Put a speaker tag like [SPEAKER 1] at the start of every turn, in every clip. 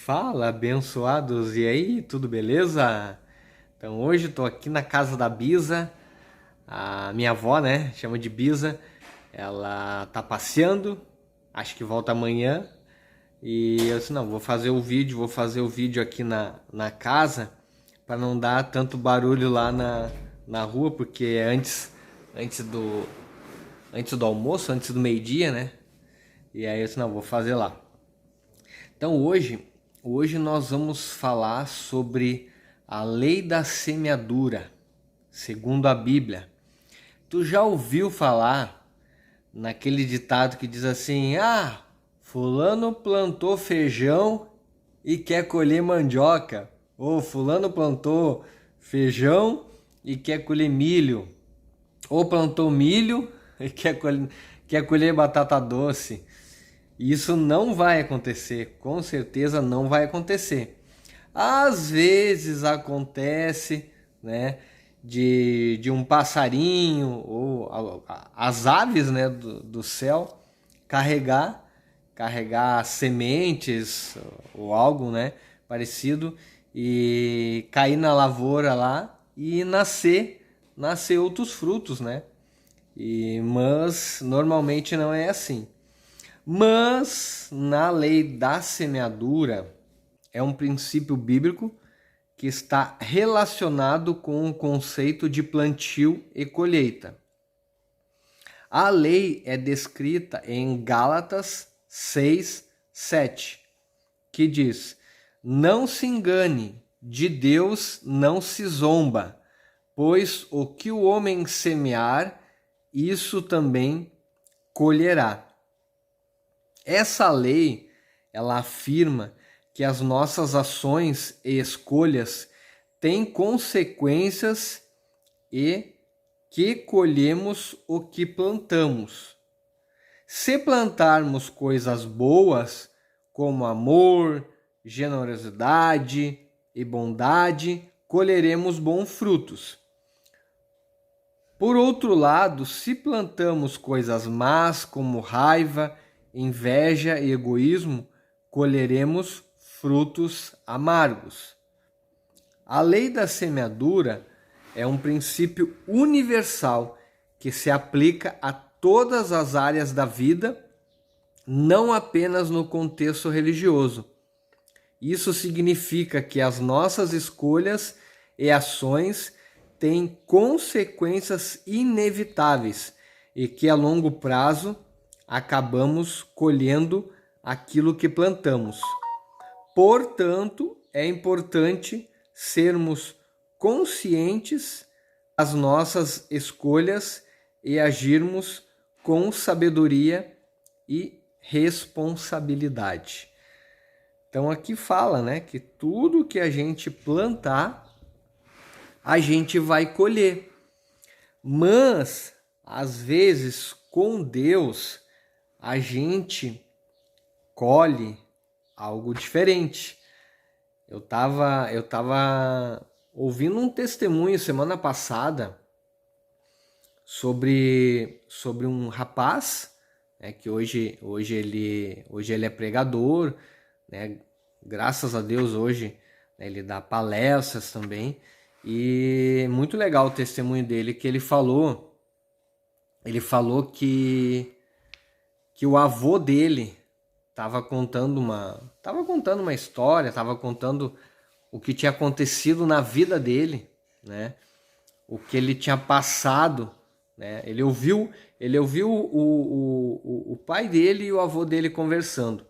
[SPEAKER 1] Fala, abençoados, e aí, tudo beleza? Então hoje estou aqui na casa da Bisa, a minha avó, né, chama de Bisa, ela tá passeando, acho que volta amanhã, e eu disse, não, vou fazer o vídeo aqui na casa, para não dar tanto barulho lá na rua, porque é antes do, antes do almoço, antes do meio-dia, né, e aí eu disse, não, vou fazer lá. Então hoje nós vamos falar sobre a lei da semeadura, segundo a Bíblia. Tu já ouviu falar naquele ditado que diz assim: "Ah, fulano plantou feijão e quer colher mandioca", ou fulano plantou feijão e quer colher milho, ou plantou milho e quer colher batata doce. Isso não vai acontecer, com certeza não vai acontecer. Às vezes acontece, né, de um passarinho ou as aves, né, do céu carregar sementes ou algo, né, parecido e cair na lavoura lá e nascer outros frutos, né? Mas normalmente não é assim. Mas na lei da semeadura é um princípio bíblico que está relacionado com o conceito de plantio e colheita. A lei é descrita em Gálatas 6:7, que diz: "Não se engane, de Deus não se zomba, pois o que o homem semear, isso também colherá." Essa lei, ela afirma que as nossas ações e escolhas têm consequências e que colhemos o que plantamos. Se plantarmos coisas boas, como amor, generosidade e bondade, colheremos bons frutos. Por outro lado, se plantamos coisas más, como raiva, inveja e egoísmo, colheremos frutos amargos. A lei da semeadura é um princípio universal que se aplica a todas as áreas da vida, não apenas no contexto religioso. Isso significa que as nossas escolhas e ações têm consequências inevitáveis e que a longo prazo acabamos colhendo aquilo que plantamos. Portanto, é importante sermos conscientes das nossas escolhas e agirmos com sabedoria e responsabilidade. Então aqui fala, né, que tudo que a gente plantar, a gente vai colher. Mas às vezes com Deus a gente colhe algo diferente. Eu tava ouvindo um testemunho semana passada sobre um rapaz, né, que hoje ele é pregador, né? Graças a Deus hoje, né, ele dá palestras também. E muito legal o testemunho dele, que ele falou que o avô dele estava contando uma história, estava contando o que tinha acontecido na vida dele, né? O que ele tinha passado, né? Ele ouviu o pai dele e o avô dele conversando.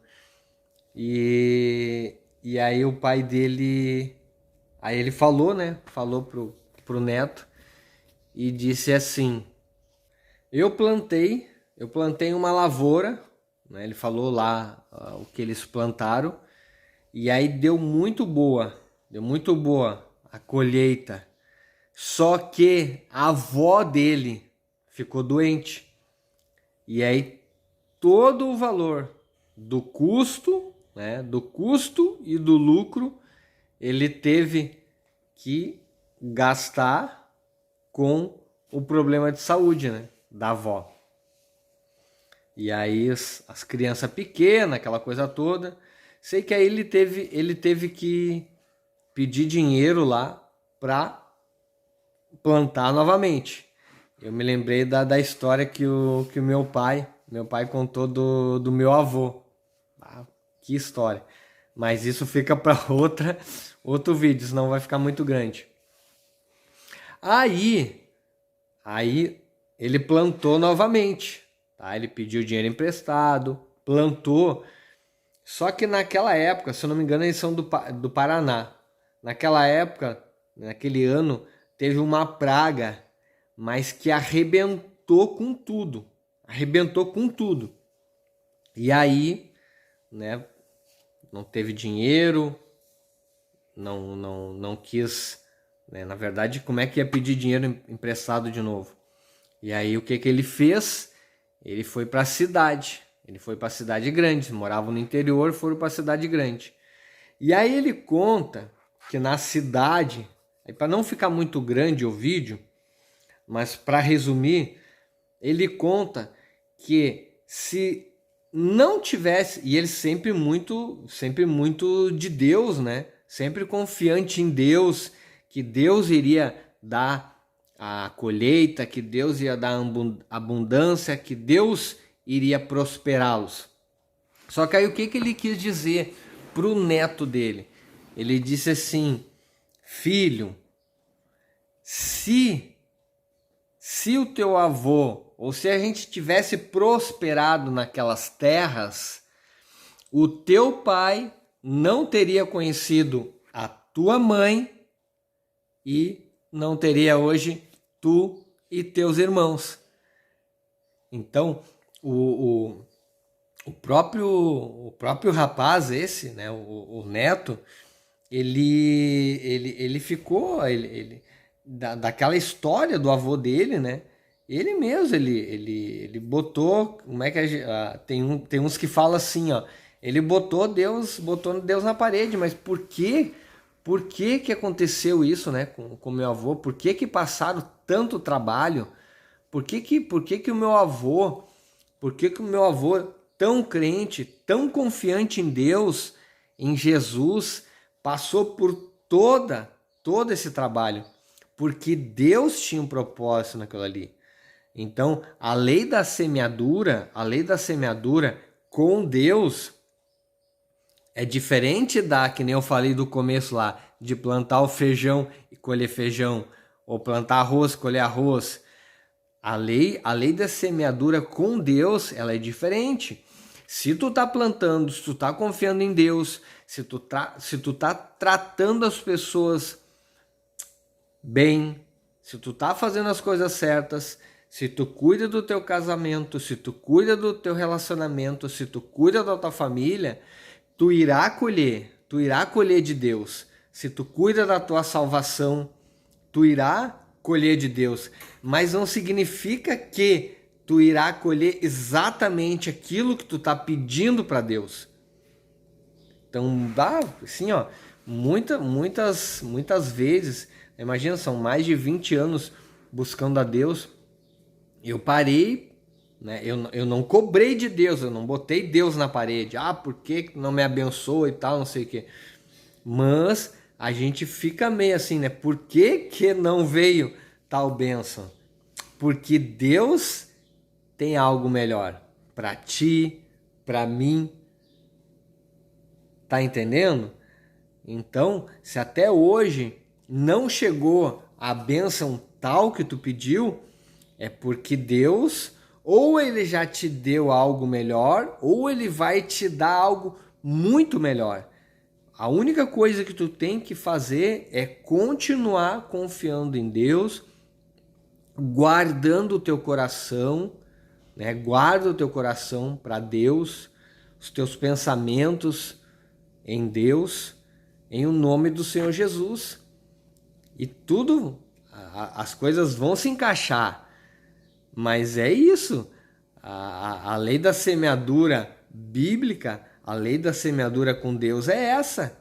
[SPEAKER 1] E aí o pai dele, aí ele falou, né? Falou pro neto e disse assim: eu plantei uma lavoura, né? Ele falou lá o que eles plantaram, e aí deu muito boa a colheita. Só que a avó dele ficou doente. E aí todo o valor do custo, né, do custo e do lucro, ele teve que gastar com o problema de saúde, né, da avó. E aí as crianças pequenas, aquela coisa toda, Sei que aí ele teve que pedir dinheiro lá para plantar novamente. Eu me lembrei da história que o meu pai contou do meu avô. Ah, que história. Mas isso fica para outro vídeo, senão vai ficar muito grande. Aí ele plantou novamente, tá? Ele pediu dinheiro emprestado, plantou. Só que naquela época, se eu não me engano, eles são do Paraná. Naquela época, naquele ano, teve uma praga, mas que arrebentou com tudo. Arrebentou com tudo. E aí, né, não teve dinheiro, não quis, né, na verdade, como é que ia pedir dinheiro emprestado de novo? E aí o que ele fez? Ele foi para a cidade. Ele foi para a cidade grande, moravam no interior, foram para a cidade grande. E aí ele conta que na cidade, para não ficar muito grande o vídeo, mas para resumir, ele conta que se não tivesse, e ele sempre muito de Deus, né? Sempre confiante em Deus, que Deus iria dar a colheita, que Deus ia dar abundância, que Deus iria prosperá-los. Só que aí o que ele quis dizer para o neto dele? Ele disse assim: filho, se o teu avô, ou se a gente tivesse prosperado naquelas terras, o teu pai não teria conhecido a tua mãe e não teria hoje tu e teus irmãos. Então, o próprio rapaz esse, né, o neto, ele ficou daquela história do avô dele, né? Ele mesmo, ele botou, como é que tem uns que falam assim, ó, ele botou Deus na parede, mas por que que aconteceu isso, né, com meu avô? Por que passaram tanto trabalho? Por que o meu avô, tão crente, tão confiante em Deus, em Jesus, passou por todo esse trabalho? Porque Deus tinha um propósito naquilo ali. Então, a lei da semeadura com Deus é diferente que nem eu falei do começo lá, de plantar o feijão e colher feijão, ou plantar arroz e colher arroz. A lei da semeadura com Deus, ela é diferente. Se tu tá plantando, se tu tá confiando em Deus, se tu tá tratando as pessoas bem, se tu tá fazendo as coisas certas, se tu cuida do teu casamento, se tu cuida do teu relacionamento, se tu cuida da tua família, tu irá colher de Deus. Se tu cuida da tua salvação, tu irá colher de Deus. Mas não significa que tu irá colher exatamente aquilo que tu tá pedindo para Deus. Então, assim, ó, muitas vezes, imagina, são mais de 20 anos buscando a Deus. Eu parei, né? Eu não cobrei de Deus, eu não botei Deus na parede. Por que não me abençoa e tal, não sei o quê. Mas a gente fica meio assim, né? Por que não veio tal bênção? Porque Deus tem algo melhor para ti, para mim. Tá entendendo? Então, se até hoje não chegou a bênção tal que tu pediu, é porque Deus, ou ele já te deu algo melhor, ou ele vai te dar algo muito melhor. A única coisa que tu tem que fazer é continuar confiando em Deus, guardando o teu coração, né? Guarda o teu coração para Deus, os teus pensamentos em Deus, em o nome do Senhor Jesus. E tudo, as coisas vão se encaixar. Mas é isso. A lei da semeadura bíblica, a lei da semeadura com Deus é essa.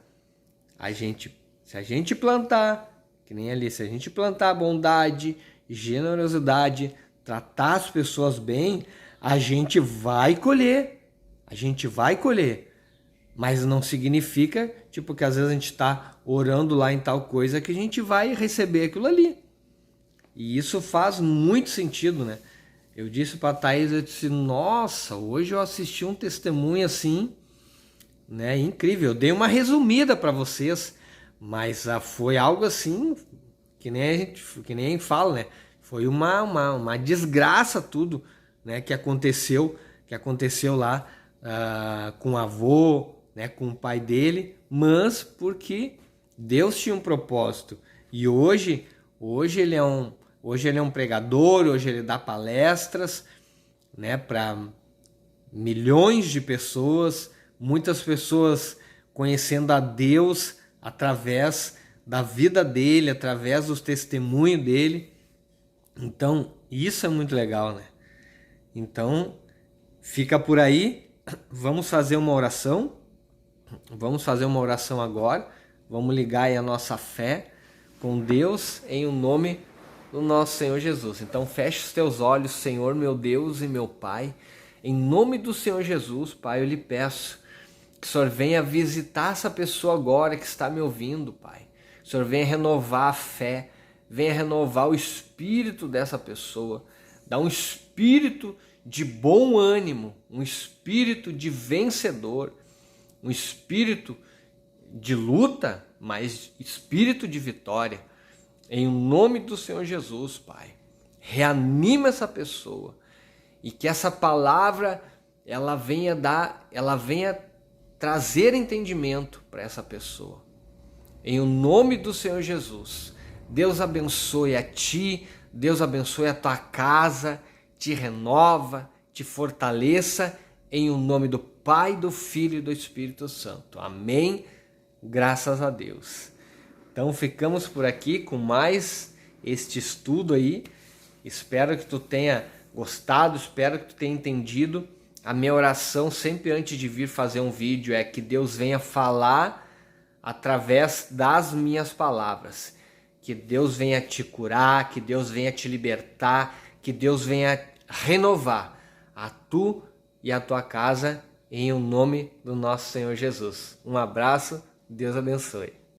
[SPEAKER 1] Se a gente plantar, que nem ali, se a gente plantar bondade, generosidade, tratar as pessoas bem, a gente vai colher. A gente vai colher. Mas não significa, tipo, que às vezes a gente está orando lá em tal coisa que a gente vai receber aquilo ali. E isso faz muito sentido, né? Eu disse para a Thaís, eu disse, nossa, hoje eu assisti um testemunho assim, né? Incrível. Eu dei uma resumida para vocês, mas foi algo assim que nem fala, né? Foi uma desgraça tudo, né? Que aconteceu lá com o avô, né? Com o pai dele, mas porque Deus tinha um propósito. E hoje ele é um pregador, hoje ele dá palestras, né? Para milhões de pessoas, muitas pessoas conhecendo a Deus através da vida dele, através dos testemunhos dele. Então, isso é muito legal, né? Então, fica por aí. Vamos fazer uma oração. Vamos fazer uma oração agora. Vamos ligar aí a nossa fé com Deus em o nome do nosso Senhor Jesus. Então, feche os teus olhos, Senhor, meu Deus e meu Pai. Em nome do Senhor Jesus, Pai, eu lhe peço que o Senhor venha visitar essa pessoa agora que está me ouvindo, Pai. Que o Senhor venha renovar a fé, venha renovar o espírito dessa pessoa. Dá um espírito de bom ânimo, um espírito de vencedor, um espírito de luta, mas espírito de vitória. Em nome do Senhor Jesus, Pai. Reanima essa pessoa. E que essa palavra ela venha trazer entendimento para essa pessoa. Em o nome do Senhor Jesus. Deus abençoe a ti, Deus abençoe a tua casa, te renova, te fortaleça, em o nome do Pai, do Filho e do Espírito Santo. Amém. Graças a Deus. Então ficamos por aqui com mais este estudo aí. Espero que tu tenha gostado, espero que tu tenha entendido. A minha oração sempre antes de vir fazer um vídeo é que Deus venha falar através das minhas palavras. Que Deus venha te curar, que Deus venha te libertar, que Deus venha renovar a tu e a tua casa em o nome do nosso Senhor Jesus. Um abraço, Deus abençoe.